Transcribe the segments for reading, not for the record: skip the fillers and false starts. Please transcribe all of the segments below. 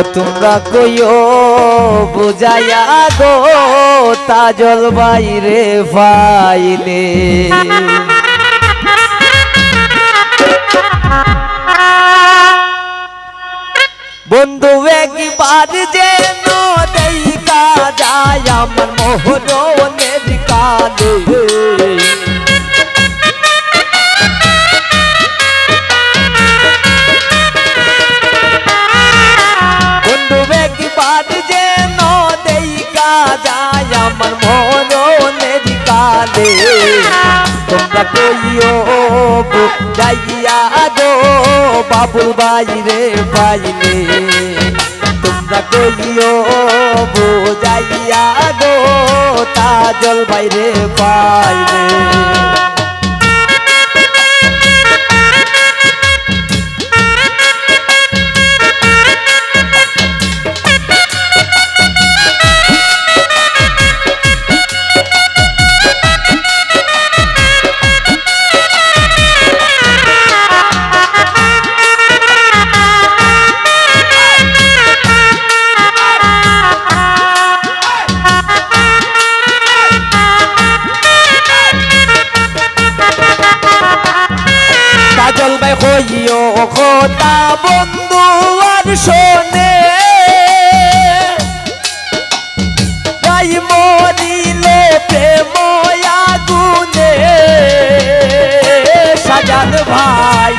তোমরা কইও বুঝাইয়া গো তাজল বাইরে ফাইলে বন্ধু একবার যেন দেখা যায় আমার মোহনের কালে বন্ধু একবার যেন দেখা যায় আমার মোহনের কালে তোমরা কইও যাইয়া গো বাবুল বাইরে পাইলে তোমরা কইও বুঝাইয়া গো তাজল বাইরে পাইলে জলবাই হইও কথা বন্ধু আর শোনে যাই মরিলে প্রেম আগুনে সাজান ভাই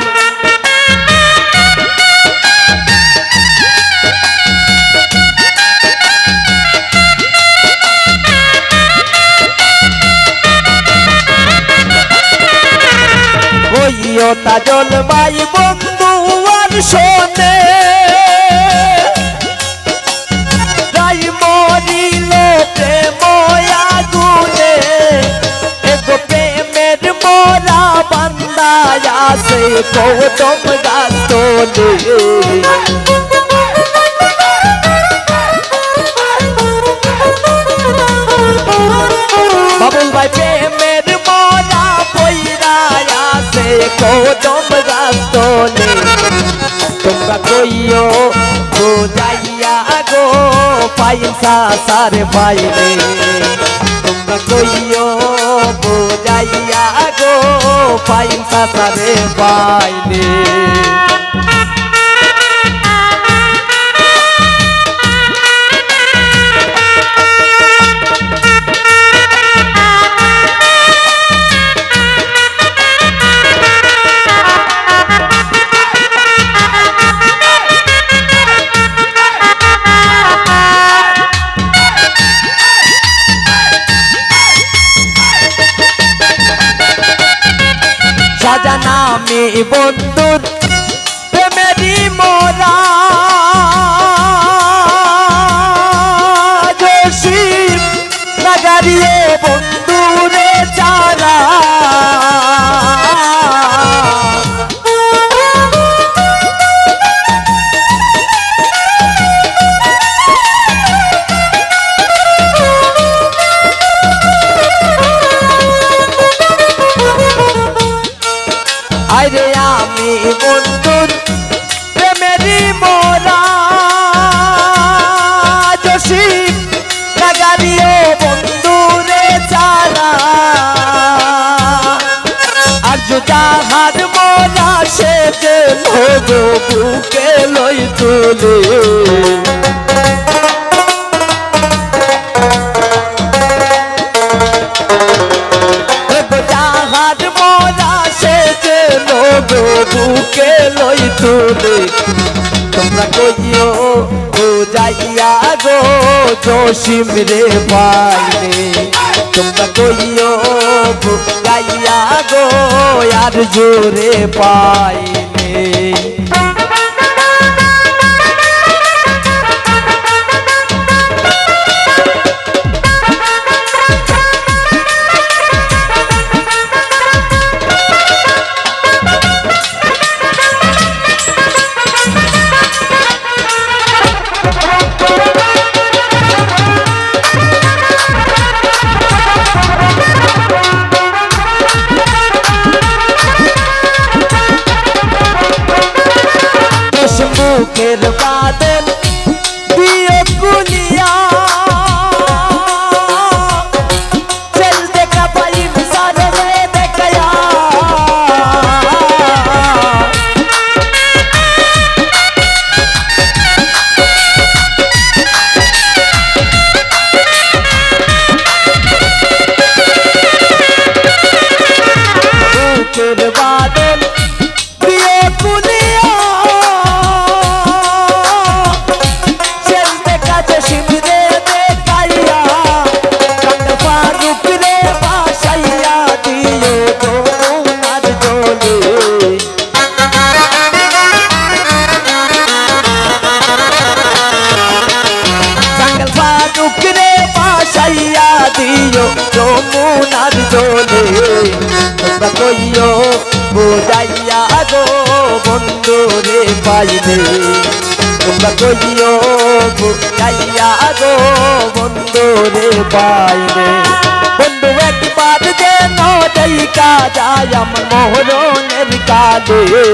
হইও তাজল ভাই বন্ধু আর শোনে যাই মরিলে প্রেম আগুনে এগো প্রেমের মোরা বান্দায় আসে কৌতম গাছ তোলে বাবুল ভাই প্রেমের মোরা পইরা আসে কৌতম গাছ তোলে তোমরা কইও বুঝাইয়া গো পয়সা সারে পাইলে তোমরা কইও বুঝাইয়া গো পয়সা সারে পাইলে সাজানা মে বন্ধুর প্রেমেরি মোরা জসিম নাগারিয়ে বন্ধুরে চারা আরে আমি বন্ধুর প্রেমেরি মোরা জসিম লাগারিও বন্ধুরে চারা আর যাহার মোরা সে যে বুকে লই তুলে বুকে লই তুলে তোমরা কইও বুঝাইয়া গো জসিম রে পাইলে তোমরা কইও বুঝাইয়া গো আর জোরে পাইলে যাইয়া গো বন্ধু রে পাইলে তোমরা কইও যাইয়া গো বন্ধু রে পাইলে বন্ধু একবার যেন দেখা যায় আমার মরণের কালে